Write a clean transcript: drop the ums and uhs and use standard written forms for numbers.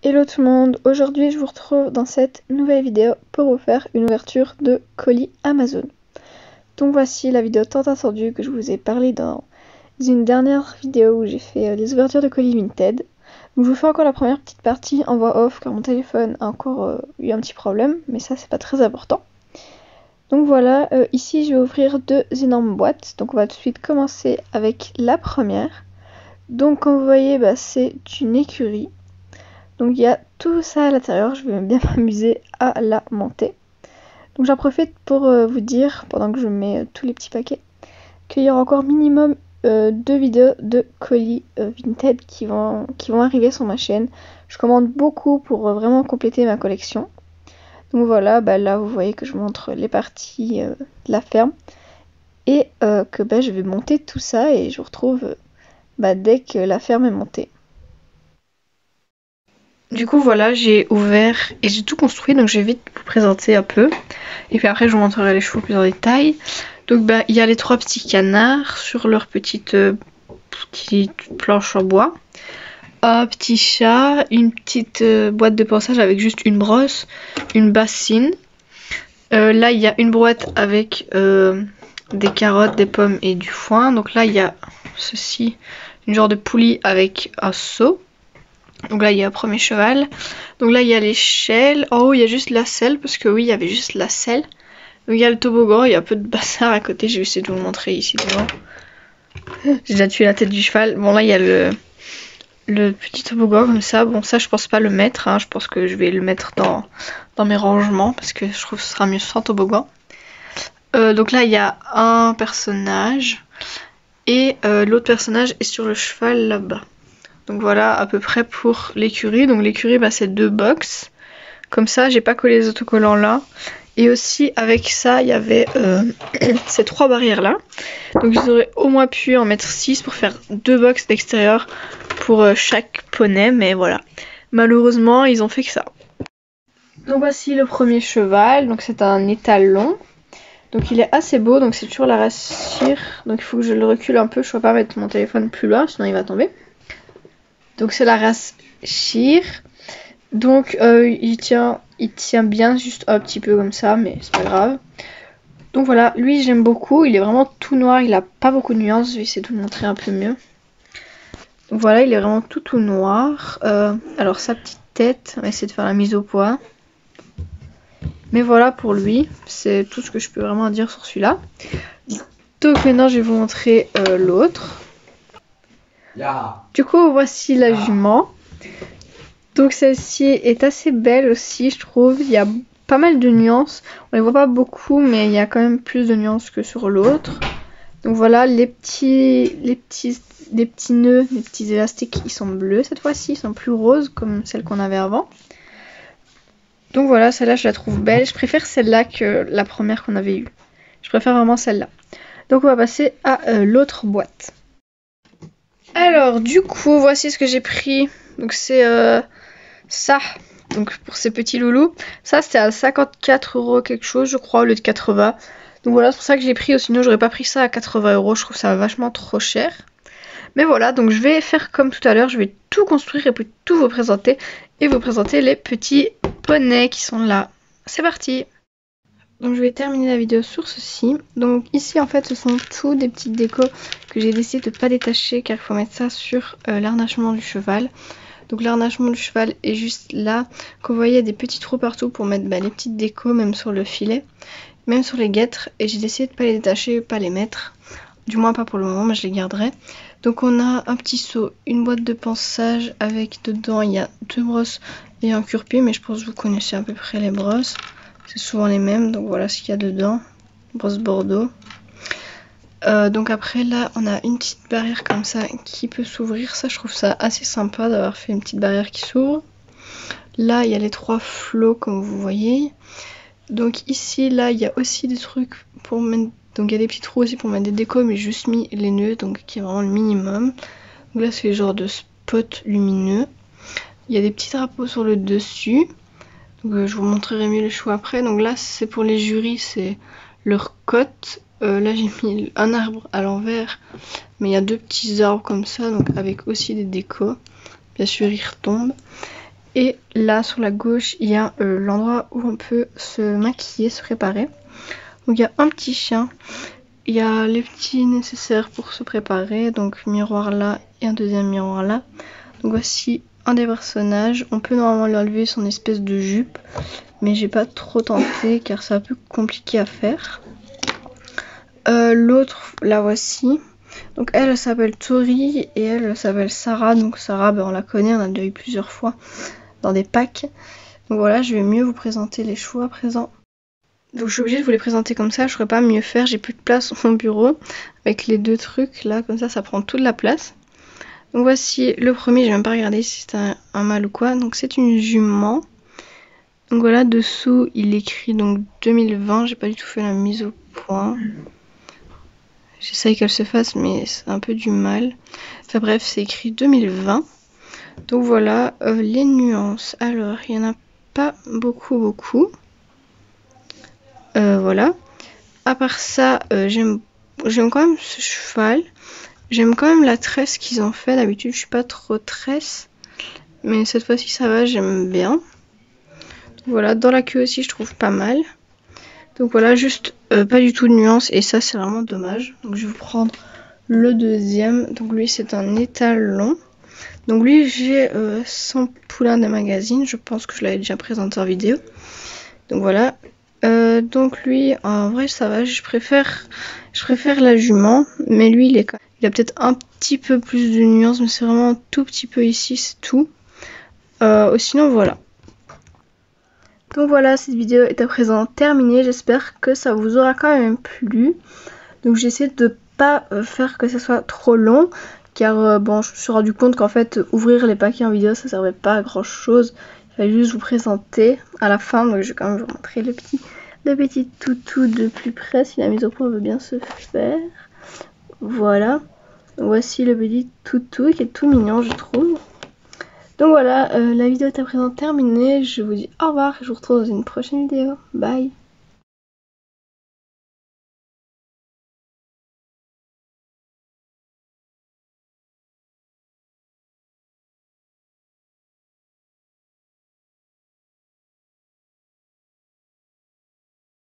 Hello tout le monde, aujourd'hui je vous retrouve dans cette nouvelle vidéo pour vous faire une ouverture de colis Amazon. Donc voici la vidéo tant attendue que je vous ai parlé dans une dernière vidéo où j'ai fait les ouvertures de colis Vinted. Donc je vous fais encore la première petite partie en voix off car mon téléphone a encore eu un petit problème, mais ça c'est pas très important. Donc voilà, ici je vais ouvrir deux énormes boîtes, donc on va tout de suite commencer avec la première. Donc comme vous voyez, c'est une écurie. Donc il y a tout ça à l'intérieur, je vais bien m'amuser à la monter. Donc j'en profite pour vous dire, pendant que je mets tous les petits paquets, qu'il y aura encore minimum 2 vidéos de colis Vinted qui vont arriver sur ma chaîne. Je commande beaucoup pour vraiment compléter ma collection. Donc voilà, là vous voyez que je montre les parties de la ferme. Et que je vais monter tout ça et je vous retrouve dès que la ferme est montée. Du coup voilà, j'ai ouvert et j'ai tout construit, donc je vais vite vous présenter un peu. Et puis après je vous montrerai les chevaux plus en détail. Donc il y a les 3 petits canards sur leur petite planche en bois. Un petit chat, une petite boîte de ponçage avec juste une brosse, une bassine. Là il y a une boîte avec des carottes, des pommes et du foin. Donc là il y a ceci, une genre de poulie avec un seau. Donc là il y a un premier cheval. Donc là il y a l'échelle. En haut il y a juste la selle, parce que oui il y avait juste la selle. Donc il y a le toboggan, il y a un peu de bazar à côté. Je vais essayer de vous le montrer ici devant. J'ai déjà tué la tête du cheval. Bon là il y a le petit toboggan comme ça. Bon ça je pense pas le mettre, hein. Je pense que je vais le mettre dans mes rangements, parce que je trouve que ce sera mieux sans toboggan. Donc là il y a un personnage. Et l'autre personnage est sur le cheval là-bas. Donc voilà à peu près pour l'écurie. Donc l'écurie c'est 2 box. Comme ça j'ai pas collé les autocollants là. Et aussi avec ça il y avait ces 3 barrières là. Donc j'aurais au moins pu en mettre 6 pour faire 2 box d'extérieur pour chaque poney. Mais voilà, malheureusement ils ont fait que ça. Donc voici le premier cheval. Donc c'est un étalon. Donc il est assez beau. Donc c'est toujours la race Shire. Donc il faut que je le recule un peu. Je ne peux pas mettre mon téléphone plus loin sinon il va tomber. Donc c'est la race Shire. Donc il tient bien, juste un petit peu comme ça, mais c'est pas grave. Donc voilà, lui j'aime beaucoup, il est vraiment tout noir, il a pas beaucoup de nuances, je vais essayer de vous le montrer un peu mieux. Donc voilà, il est vraiment tout noir. Alors sa petite tête, on va essayer de faire la mise au point. Mais voilà pour lui, c'est tout ce que je peux vraiment dire sur celui-là. Donc maintenant je vais vous montrer l'autre. Du coup voici la jument. Donc celle-ci est assez belle aussi, je trouve. Il y a pas mal de nuances. On les voit pas beaucoup, mais il y a quand même plus de nuances que sur l'autre. Donc voilà, les petits nœuds, les petits élastiques, ils sont bleus cette fois-ci. Ils sont plus roses comme celles qu'on avait avant. Donc voilà, celle-là je la trouve belle. Je préfère celle-là que la première qu'on avait eue. Je préfère vraiment celle-là. Donc on va passer à l'autre boîte. Alors du coup, voici ce que j'ai pris. Donc c'est ça, donc pour ces petits loulous. Ça c'était à 54 € quelque chose je crois au lieu de 80. Donc voilà, c'est pour ça que j'ai pris, sinon j'aurais pas pris ça à 80 €. Je trouve ça vachement trop cher. Mais voilà, donc je vais faire comme tout à l'heure, je vais tout construire et puis tout vous présenter. Et vous présenter les petits poneys qui sont là. C'est parti! Donc je vais terminer la vidéo sur ceci. Donc ici en fait ce sont tous des petites décos que j'ai décidé de pas détacher, car il faut mettre ça sur l'arnachement du cheval. Donc l'arnachement du cheval est juste là. Comme vous voyez, il y a des petits trous partout pour mettre les petites décos, même sur le filet, même sur les guêtres. Et j'ai décidé de pas les détacher, pas les mettre. Du moins pas pour le moment, mais je les garderai. Donc on a un petit seau, une boîte de ponçage avec dedans il y a 2 brosses et un cure-pied. Mais je pense que vous connaissez à peu près les brosses. C'est souvent les mêmes, donc voilà ce qu'il y a dedans. Brosse Bordeaux. Donc après là on a une petite barrière comme ça qui peut s'ouvrir. Ça je trouve ça assez sympa d'avoir fait une petite barrière qui s'ouvre. Là il y a les 3 flots comme vous voyez. Donc ici là il y a aussi des trucs pour mettre. Donc il y a des petits trous aussi pour mettre des décos, mais j'ai juste mis les nœuds, donc qui est vraiment le minimum. Donc là c'est le genre de spot lumineux. Il y a des petits drapeaux sur le dessus. Donc je vous montrerai mieux les choix après. Donc là c'est pour les jurys, c'est leur cote. Là j'ai mis un arbre à l'envers, mais il y a 2 petits arbres comme ça, donc avec aussi des décos. Bien sûr ils retombent. Et là sur la gauche il y a l'endroit où on peut se maquiller, se préparer. Donc il y a un petit chien, il y a les petits nécessaires pour se préparer, donc miroir là et un deuxième miroir là. Donc voici un des personnages, on peut normalement lui enlever son espèce de jupe, mais j'ai pas trop tenté car c'est un peu compliqué à faire. L'autre, la voici. Donc elle s'appelle Tori et elle s'appelle Sarah. Donc Sarah, on la connaît, on a déjà eu plusieurs fois dans des packs. Donc voilà, je vais mieux vous présenter les chevaux à présent. Donc je suis obligée de vous les présenter comme ça, je ne pourrais pas mieux faire, j'ai plus de place sur mon bureau avec les deux trucs là, comme ça prend toute la place. Donc voici le premier, je vais même pas regarder si c'est un mâle ou quoi, donc c'est une jument. Donc voilà, dessous il écrit donc 2020, j'ai pas du tout fait la mise au point. J'essaye qu'elle se fasse mais c'est un peu du mal. Enfin bref, c'est écrit 2020. Donc voilà, les nuances, alors il y en a pas beaucoup. Voilà. À part ça, j'aime quand même ce cheval. J'aime quand même la tresse qu'ils ont fait. D'habitude, je suis pas trop tresse. Mais cette fois-ci, ça va, j'aime bien. Donc, voilà, dans la queue aussi, je trouve pas mal. Donc voilà, juste pas du tout de nuance. Et ça, c'est vraiment dommage. Donc je vais vous prendre le deuxième. Donc lui, c'est un étalon. Donc lui, j'ai son poulain de magazine. Je pense que je l'avais déjà présenté en vidéo. Donc voilà. Donc lui, en vrai, ça va. Je préfère la jument. Mais lui, il a peut-être un petit peu plus de nuances. Mais c'est vraiment un tout petit peu ici, c'est tout. Sinon, voilà. Donc voilà, cette vidéo est à présent terminée. J'espère que ça vous aura quand même plu. Donc j'essaie de pas faire que ça soit trop long. Car bon, je me suis rendu compte qu'en fait, ouvrir les paquets en vidéo, ça servait pas à grand chose. Il fallait juste vous présenter à la fin. Donc je vais quand même vous montrer le petit toutou de plus près si la mise au point veut bien se faire. Voilà. Voici le petit toutou qui est tout mignon, je trouve. Donc voilà, la vidéo est à présent terminée. Je vous dis au revoir et je vous retrouve dans une prochaine vidéo. Bye!